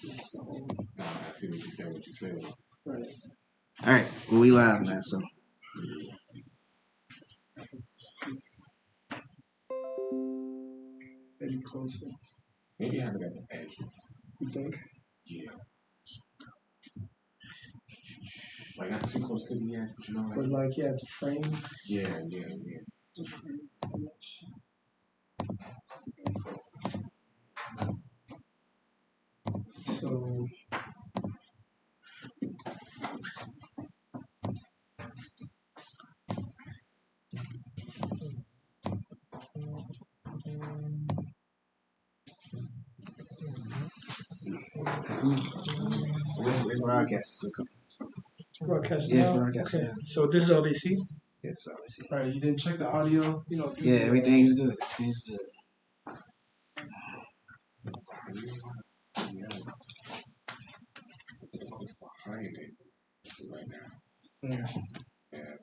So, I see what you said. What you said. right. All right, well, we live now, so. Maybe closer. Maybe I have it at the edges. You think? Yeah. Like not too close to the edge, but you know, But like, yeah, it's frame. yeah. It's a frame image. So. It's broadcast. Broadcast Yeah, it's now? broadcast Okay. now. So this is all they see? Yeah, that's all I see. All right, you didn't check the audio? You know. Yeah, everything's good. Everything's good. It's behind it right now. Yeah. Yeah.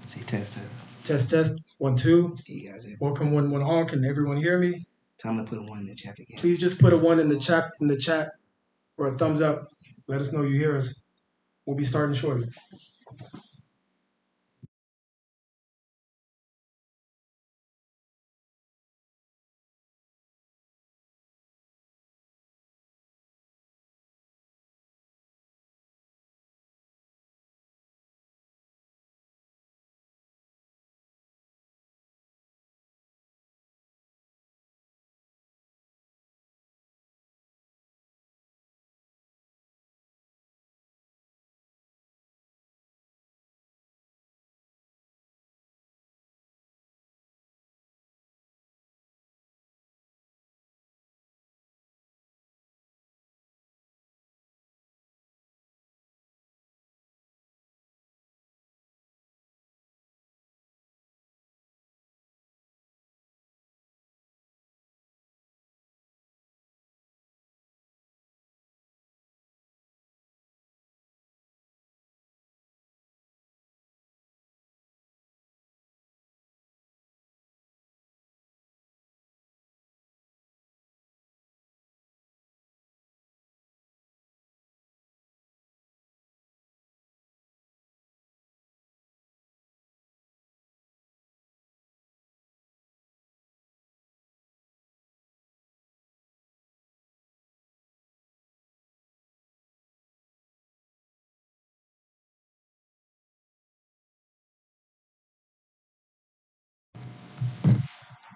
Say test. Test, test. 1, 2. You guys hear? Welcome, 1, 1 all. Can everyone hear me? Tell them to put a 1 in the chat again. Please just put a 1 in the chat or a thumbs up. Let us know you hear us. We'll be starting shortly.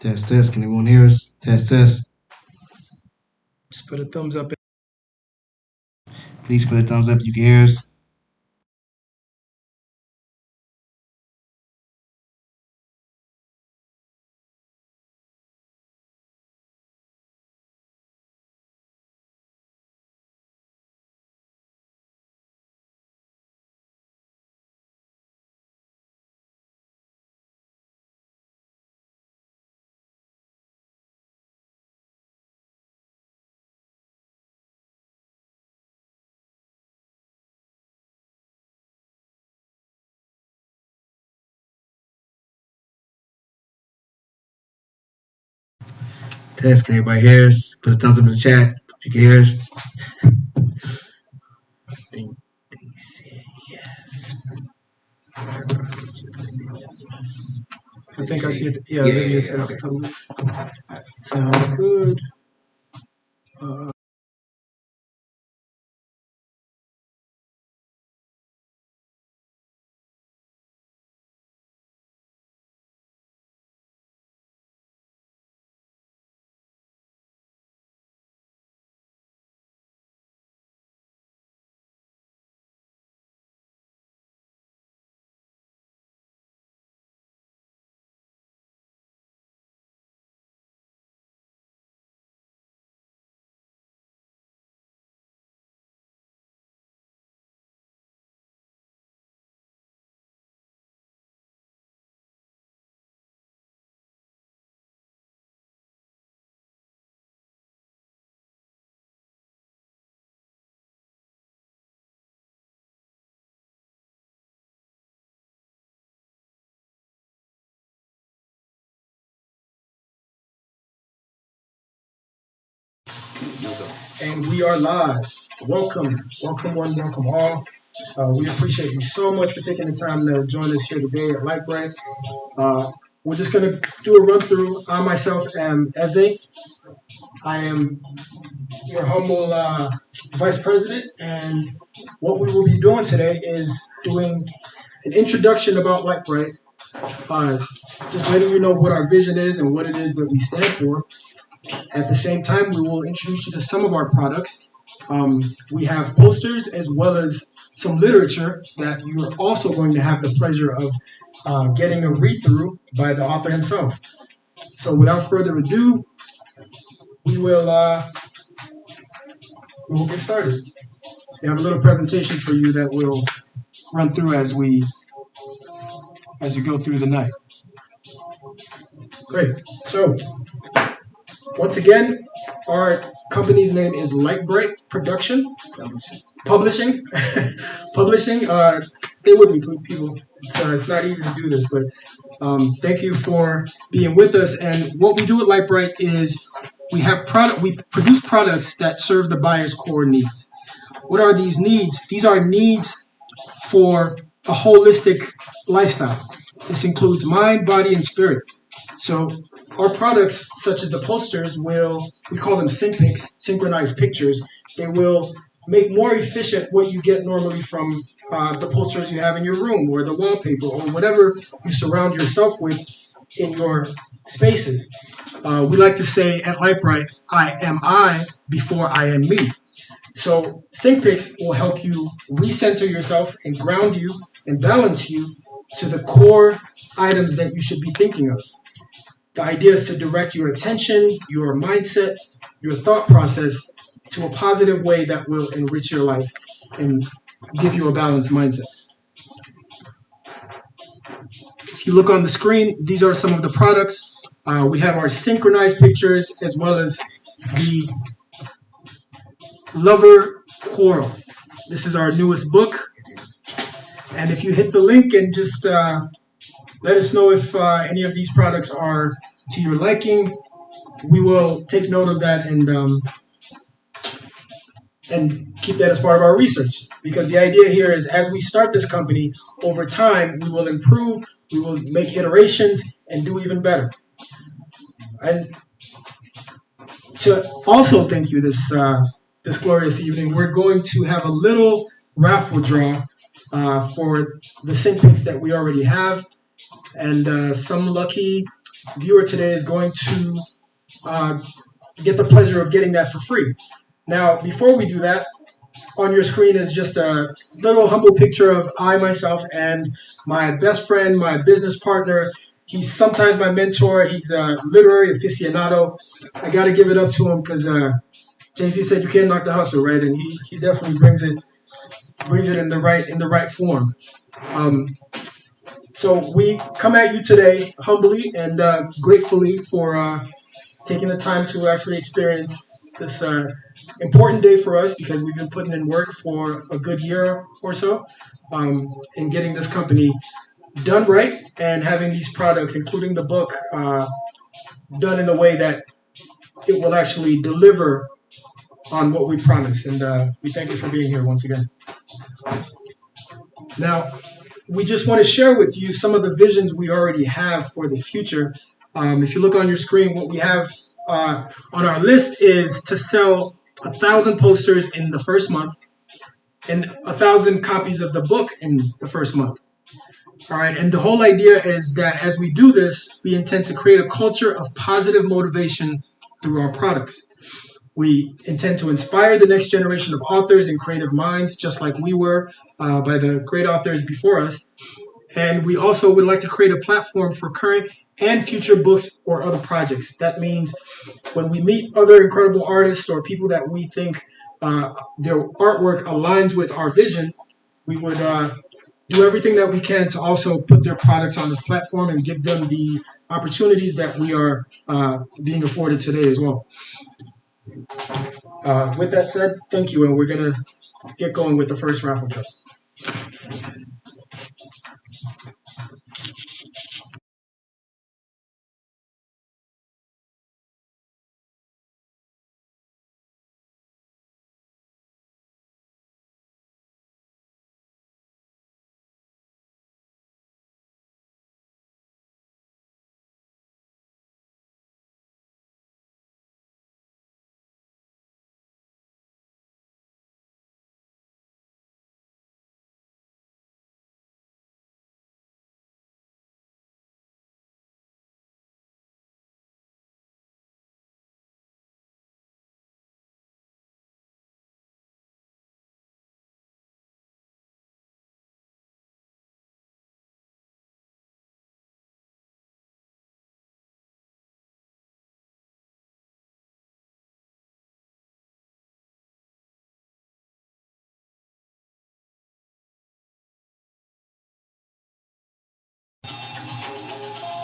Test, test. Can everyone hear us? Test, test. Just put a thumbs up. Please put a thumbs up if you can hear us. Test, can everybody hear us? Put a thumbs up in the chat if you can hear us. I think I see it. Yeah, Olivia says thumbs up. Sounds good. And we are live. Welcome, welcome one, welcome all. We appreciate you so much for taking the time to join us here today at Light Bright. We're just going to do a run through. I myself am Eze. I am your humble vice president, and what we will be doing today is doing an introduction about Light Bright, just letting you know what our vision is and what it is that we stand for. At the same time, we will introduce you to some of our products. We have posters as well as some literature that you are also going to have the pleasure of getting a read-through by the author himself. So without further ado, we will get started. We have a little presentation for you that we'll run through as we go through the night. Great. So once again, our company's name is Lightbright Production Publishing. Publishing. Stay with me, people. It's not easy to do this, but thank you for being with us. And what we do at Lightbright is we produce products that serve the buyer's core needs. What are these needs? These are needs for a holistic lifestyle. This includes mind, body, and spirit. So our products, such as the posters, we call them sync pics, synchronized pictures. They will make more efficient what you get normally from the posters you have in your room or the wallpaper or whatever you surround yourself with in your spaces. We like to say at Lightbright, I am I before I am me. So sync pics will help you recenter yourself and ground you and balance you to the core items that you should be thinking of. The idea is to direct your attention, your mindset, your thought process to a positive way that will enrich your life and give you a balanced mindset. If you look on the screen, these are some of the products. We have our synchronized pictures as well as the Lover Quarrel. This is our newest book. And if you hit the link and just let us know if any of these products are to your liking, we will take note of that and keep that as part of our research. Because the idea here is as we start this company, over time, we will improve, we will make iterations, and do even better. And to also thank you this glorious evening, we're going to have a little raffle draw for the sync pics that we already have. And some lucky viewer today is going to get the pleasure of getting that for free. Now, before we do that, on your screen is just a little humble picture of I, myself, and my best friend, my business partner. He's sometimes my mentor. He's a literary aficionado. I got to give it up to him because Jay-Z said you can't knock the hustle, right? And he definitely brings it in the right form. So we come at you today humbly and gratefully for taking the time to actually experience this important day for us because we've been putting in work for a good year or so in getting this company done right and having these products, including the book, done in a way that it will actually deliver on what we promise. And we thank you for being here once again. Now, we just want to share with you some of the visions we already have for the future. If you look on your screen, what we have on our list is to sell 1,000 posters in the first month and 1,000 copies of the book in the first month. All right, and the whole idea is that as we do this, we intend to create a culture of positive motivation through our products. We intend to inspire the next generation of authors and creative minds, just like we were by the great authors before us. And we also would like to create a platform for current and future books or other projects. That means when we meet other incredible artists or people that we think their artwork aligns with our vision, we would do everything that we can to also put their products on this platform and give them the opportunities that we are being afforded today as well. With that said, thank you, and we're going to get going with the first raffle draw.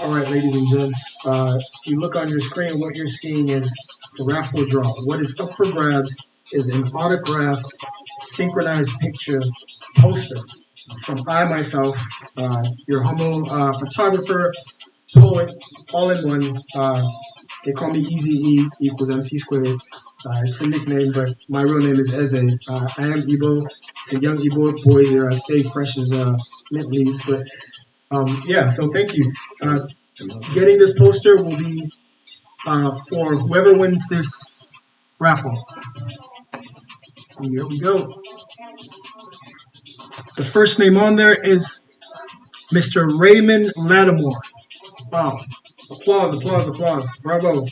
All right, ladies and gents, if you look on your screen, what you're seeing is the raffle draw. What is up for grabs is an autographed, synchronized picture poster from I myself, your humble photographer, poet, all in one. They call me Easy E equals MC squared. It's a nickname, but my real name is Eze. I am Igbo. It's a young Igbo boy here. I stay fresh as mint leaves. But yeah, so thank you. Getting this poster will be for whoever wins this raffle. Here we go. The first name on there is Mr. Raymond Lattimore. Wow. Applause, applause, applause. Bravo.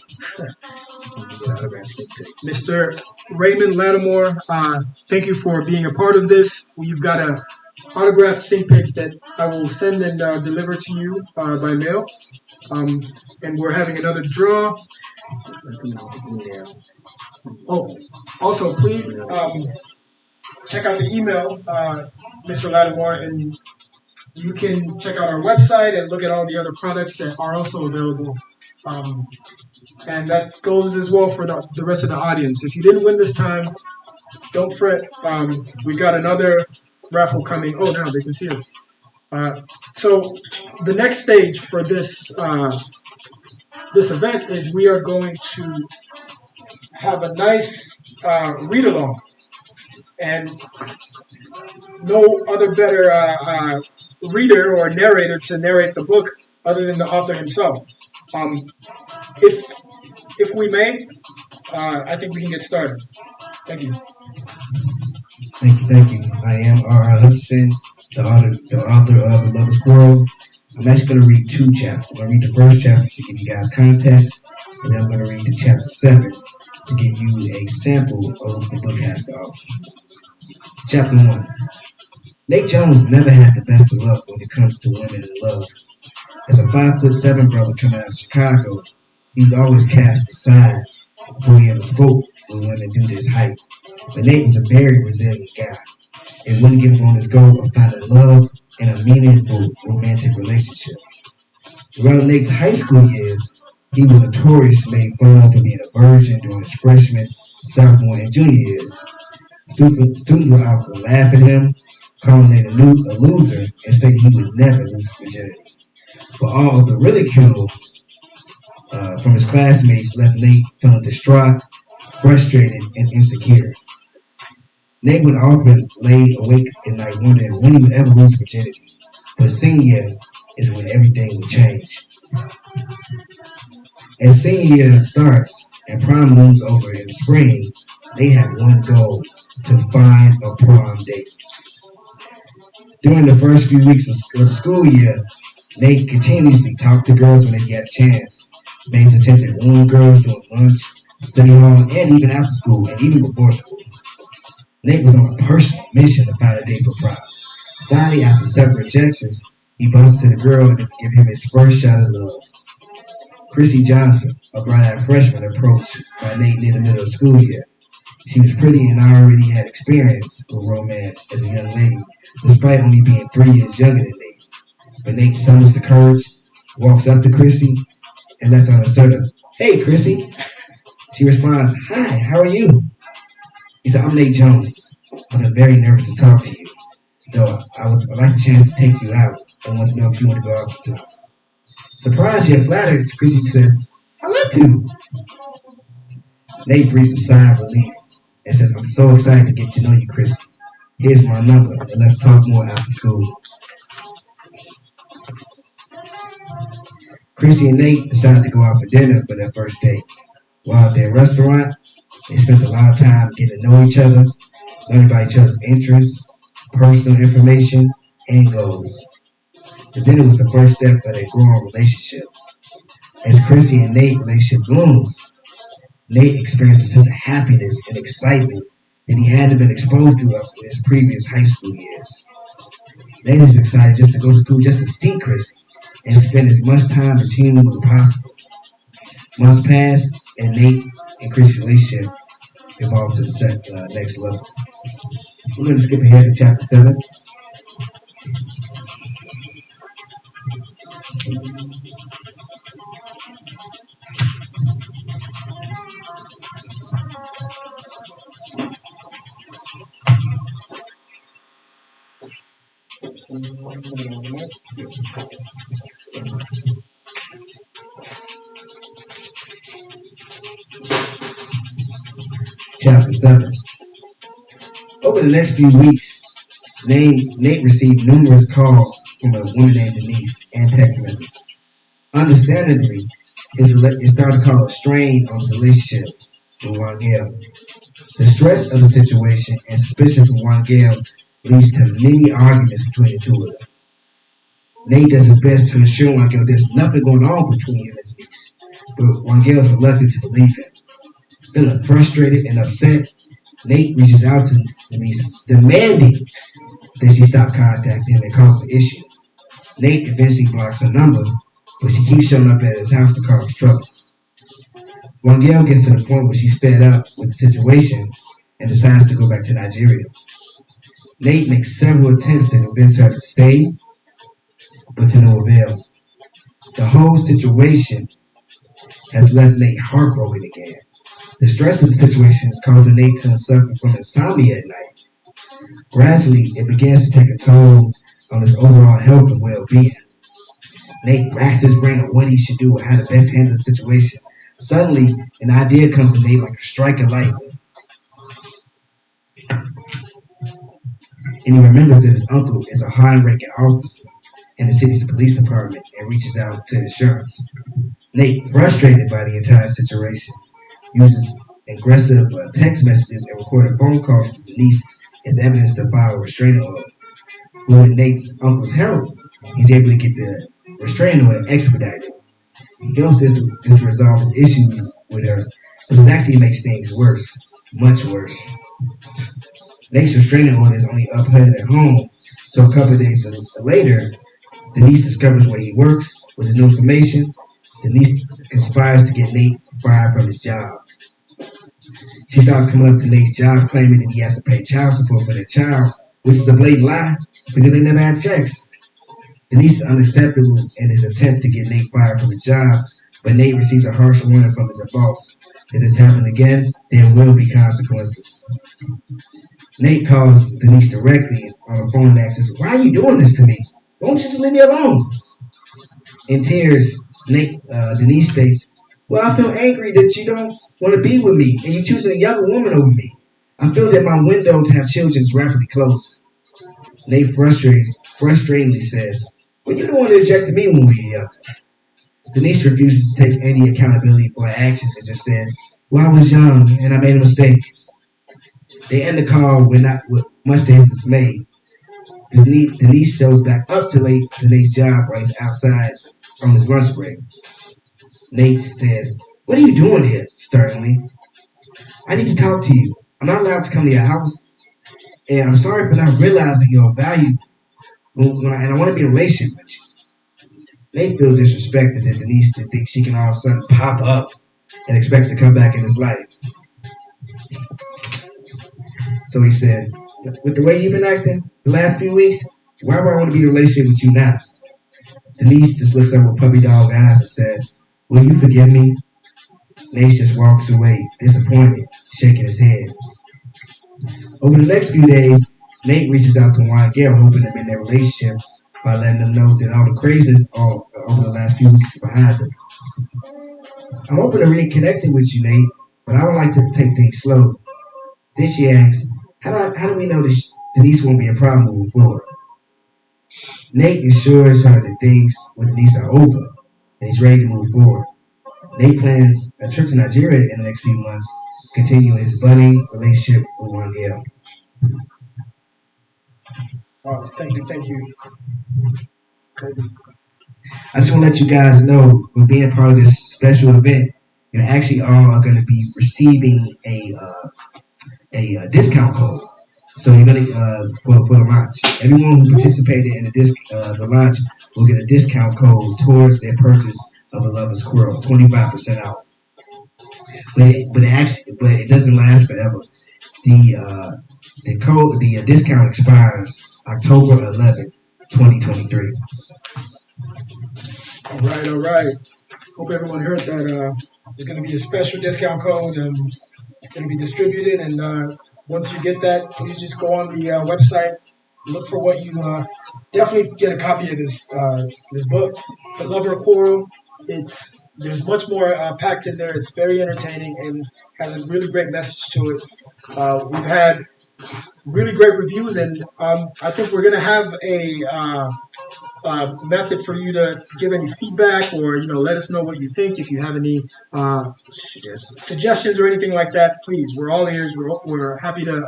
Mr. Raymond Lattimore, thank you for being a part of this. You've got a autographed sync pic that I will send and deliver to you by mail. And we're having another draw. Oh, also, please check out the email, Mr. Lattimore, and you can check out our website and look at all the other products that are also available. And that goes as well for the rest of the audience. If you didn't win this time, don't fret. We've got another raffle coming. Oh, now they can see us. So the next stage for this this event is we are going to have a nice read along, and no other better reader or narrator to narrate the book other than the author himself. If we may, I think we can get started. Thank you. Thank you. I am RR Hutchison, the author of The Lover's Quarrel. I'm actually going to read two chapters. I'm going to read the first chapter to give you guys context, and then I'm going to read the chapter 7 to give you a sample of what the book has to offer. Chapter 1. Nate Jones never had the best of luck when it comes to women in love. As a 5'7" brother coming out of Chicago, he's always cast aside before he ever spoke with women due to his height. But Nate was a very resilient guy and wouldn't give up on his goal of finding love and a meaningful romantic relationship. Throughout Nate's high school years, he was notorious, made fun of for being a virgin during his freshman, sophomore, and junior years. Students would often laugh at him, calling Nate a loser, and saying he would never lose his virginity. But all of the ridicule from his classmates left Nate feeling distraught, frustrated, and insecure. Nate would often lay awake at night wondering when he would ever lose virginity. But senior year is when everything would change. As senior year starts and prom looms over in the spring, they have one goal: to find a prom date. During the first few weeks of the school year, Nate continuously talked to girls when they get a chance, made his attempts at wooing girls during lunch, study hall, and even after school, and even before school. Nate was on a personal mission to find a date for prom. Finally, after several rejections, he bumps into the girl and give him his first shot at love. Chrissy Johnson, a bright-eyed freshman, approached by Nate near the middle of the school year. She was pretty and already had experience with romance as a young lady, despite only being 3 years younger than Nate. But Nate summons the courage, walks up to Chrissy, and lets out a sort of, "Hey, Chrissy." She responds, "Hi, how are you?" He said, "I'm Nate Jones. I've been very nervous to talk to you, though I'd like the chance to take you out. I want to know if you want to go out sometime." Surprised yet flattered, Chrissy says, "I'd love to." Nate breathes a sigh of relief and says, "I'm so excited to get to know you, Chrissy. Here's my number, and let's talk more after school." Chrissy and Nate decided to go out for dinner for their first date. While at their restaurant, they spent a lot of time getting to know each other, learning about each other's interests, personal information, and goals. The dinner was the first step of their growing relationship. As Chrissy and Nate's relationship blooms, Nate experienced a sense of happiness and excitement that he hadn't been exposed to in his previous high school years. Nate is excited just to go to school just to see Chrissy and spend as much time as humanly possible. Months passed, and Nate and Chrissy's relationship evolved to the next level. We're going to skip ahead to chapter 7. Chapter 7. Over the next few weeks, Nate received numerous calls from a woman named Denise and text messages. Understandably, it started to cause a strain on his relationship with Wangel. The stress of the situation and suspicion from Wangel leads to many arguments between the two of them. Nate does his best to assure Wangel there's nothing going on between him and Denise, but Wangel is reluctant to believe him. Feeling frustrated and upset, Nate reaches out to Denise, demanding that she stop contacting him and cause the issue. Nate eventually blocks her number, but she keeps showing up at his house to cause trouble. Wangel gets to the point where she's fed up with the situation and decides to go back to Nigeria. Nate makes several attempts to convince her to stay, but to no avail. The whole situation has left Nate heartbroken again. The stress of the situation is causing Nate to suffer from insomnia at night. Gradually, it begins to take a toll on his overall health and well-being. Nate racks his brain on what he should do and how to best handle the situation. Suddenly, an idea comes to Nate like a strike of lightning. And he remembers that his uncle is a high-ranking officer in the city's police department and reaches out to insurance. Nate, frustrated by the entire situation, uses aggressive text messages and recorded phone calls to Denise as evidence to file a restraining order. But with Nate's uncle's help, he's able to get the restraining order expedited. He hopes this to resolve his issue with her, but this actually makes things worse, much worse. Nate's restraining order is only upheld at home, so a couple of days later, Denise discovers where he works with his new information. Denise conspires to get Nate fired from his job. She starts coming up to Nate's job claiming that he has to pay child support for their child, which is a blatant lie because they never had sex. Denise is unacceptable in his attempt to get Nate fired from his job, but Nate receives a harsh warning from his boss. If this happens again, there will be consequences. Nate calls Denise directly on the phone and asks, "Why are you doing this to me? Won't you just leave me alone?" In tears, Denise states, "Well, I feel angry that you don't want to be with me and you're choosing a younger woman over me. I feel that my window to have children is rapidly closing." Nate frustratingly says, "Well, you're the one that rejected me when we were young." Denise refuses to take any accountability for her actions and just said, "Well, I was young and I made a mistake." They end the call with much to his dismay. Denise shows back up to Nate's job while he's outside on his lunch break. Nate says, "What are you doing here?" sternly. "I need to talk to you. I'm not allowed to come to your house. And I'm sorry for not realizing your value and I want to be in a relationship with you." Nate feels disrespected that Denise thinks she can all of a sudden pop up and expect to come back in his life. So he says, "With the way you've been acting the last few weeks, why would I want to be in a relationship with you now?" Denise just looks up with puppy dog eyes and says, "Will you forgive me?" Nate just walks away, disappointed, shaking his head. Over the next few days, Nate reaches out to Wangel, hoping to mend their relationship by letting them know that all the craziness over the last few weeks is behind them. "I'm open to reconnecting with you, Nate, but I would like to take things slow." Then she asks, how do we know that Denise won't be a problem moving forward?" Nate assures her that things with Denise are over and he's ready to move forward. Nate plans a trip to Nigeria in the next few months, continuing his budding relationship with Wangel. Thank you. I just want to let you guys know, for being part of this special event, you're actually all are going to be receiving a discount code. So you're going to for the launch. Everyone who participated in the launch will get a discount code towards their purchase of a Lover's Quarrel, 25% off. But it doesn't last forever. The discount expires October 11th, 2023. All right. Hope everyone heard that. There's going to be a special discount code going to be distributed, and once you get that, please just go on the website, look for what you definitely get a copy of this book, The Lover Quarrel. It's there's much more packed in there. It's very entertaining and has a really great message to it. We've had really great reviews, and I think we're gonna have a method for you to give any feedback or let us know what you think. If you have any suggestions or anything like that, please, we're all ears. We're happy to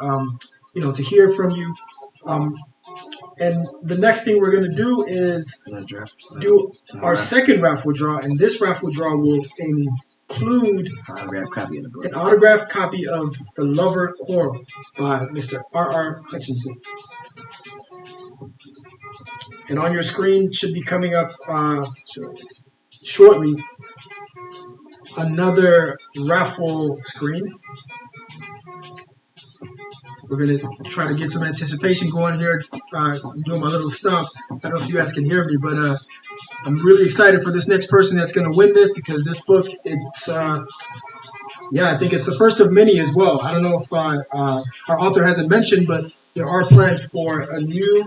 to hear from you. And the next thing we're going to do is do our second raffle draw, and this raffle draw will include an autographed copy of The Lover Quarrel by Mr. RR Hutchison. And on your screen should be coming up shortly another raffle screen. We're going to try to get some anticipation going here, doing my little stomp. I don't know if you guys can hear me, but I'm really excited for this next person that's going to win this, because this book, it's, I think it's the first of many as well. I don't know if our author hasn't mentioned, but there are plans for a new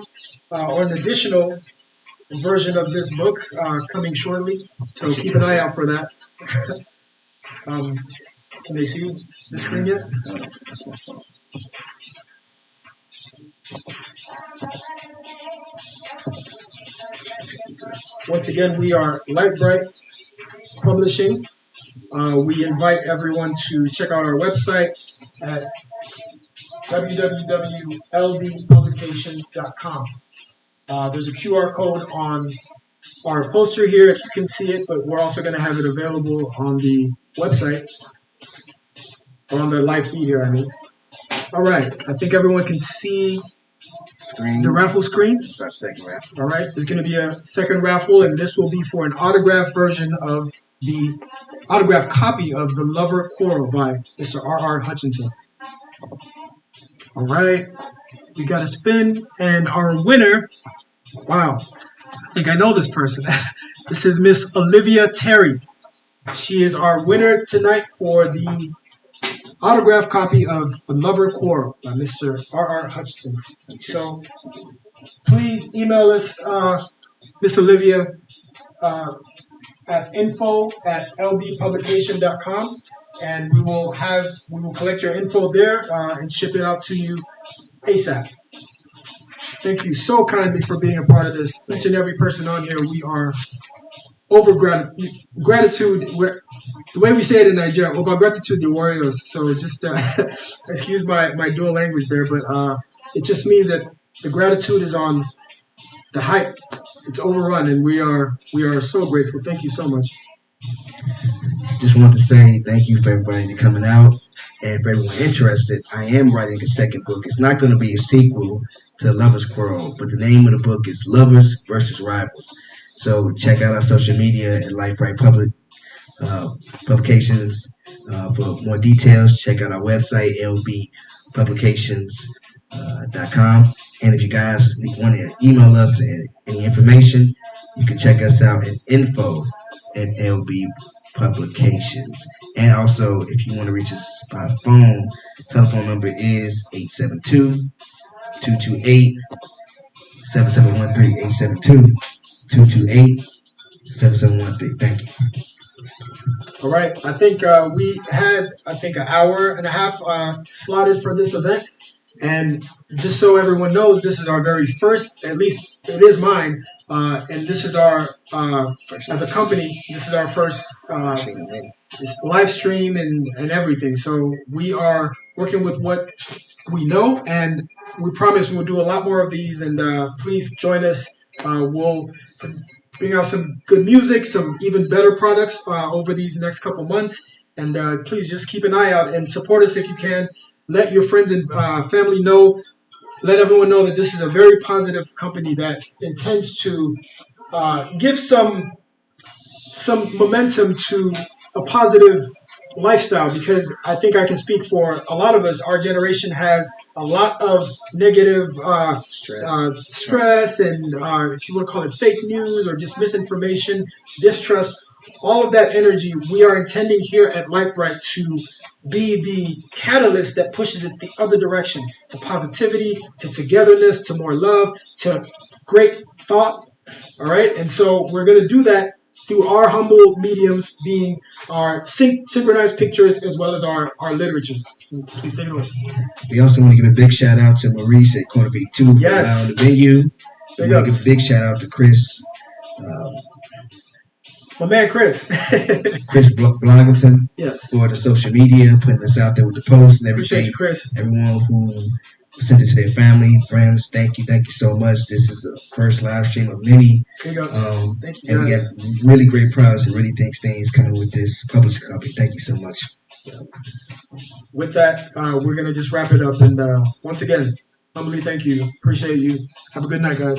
or an additional version of this book coming shortly. So keep an eye out for that. Can they see the screen yet? That's my fault. Once again, we are Light Bright Publishing. We invite everyone to check out our website at www.ldpublication.com. There's a QR code on our poster here if you can see it, but we're also going to have it available on the website, or on the live feed here, I mean. All right, I think everyone can see the raffle screen. It's our second raffle. All right, there's going to be a second raffle, and this will be for an autographed version of the autographed copy of The Lover Quarrel by Mr. RR Hutchison. All right, we got a spin, and our winner, wow, I think I know this person. This is Miss Olivia Terry. She is our winner tonight for the autographed copy of The Lover Quarrel by Mr. RR Hutchison. So please email us, Miss Olivia, at info@ldpublication.com, and we will collect your info there and ship it out to you ASAP. Thank you so kindly for being a part of this. Each and every person on here, we are over gratitude. The way we say it in Nigeria, over gratitude the warriors. So just excuse my dual language there, but it just means that the gratitude is on the height. It's overrun, and we are so grateful. Thank you so much. Just want to say thank you for everybody coming out, and for everyone interested. I am writing a second book. It's not going to be a sequel to Lover's Quarrel, but the name of the book is Lovers versus Rivals. So check out our social media at Light Bright Publications for more details. Check out our website, lbpublications.com. And if you guys want to email us any information, you can check us out at info@lbpublications. And also, if you want to reach us by phone, telephone number is 872-228-7713, 872-228-7713. Thank you. All right. I think we had, an hour and a half slotted for this event. And just so everyone knows, this is our very first, at least it is mine, and this is our, as a company, this is our first live stream and everything. So we are working with what we know, and we promise we'll do a lot more of these, and please join us. We'll bring out some good music, some even better products over these next couple months, and please just keep an eye out and support us if you can. Let your friends and family know. Let everyone know that this is a very positive company that intends to give some momentum to a positive lifestyle, because I think I can speak for a lot of us. Our generation has a lot of negative stress and if you want to call it fake news or just misinformation, distrust, all of that energy. We are intending here at Light Bright to be the catalyst that pushes it the other direction, to positivity, to togetherness, to more love, to great thought. All right. And so we're going to do that through our humble mediums, being our synchronized pictures as well as our literature. Please take it away. We also want to give a big shout out to Maurice at Corner Beat 2 for allowing the venue. We Big want to give ups. a big shout out to Chris. My man Chris. Chris Bloggerton Yes. for the social media, putting us out there with the posts and Appreciate everything. you, Chris. Everyone who sent it to their family, friends, thank you so much. This is the first live stream of many. Big ups. Thank you, And we have guys. really great products and really thanks things coming with this publishing company. Thank you so much. With that, we're going to just wrap it up. And once again, humbly thank you. Appreciate you. Have a good night, guys.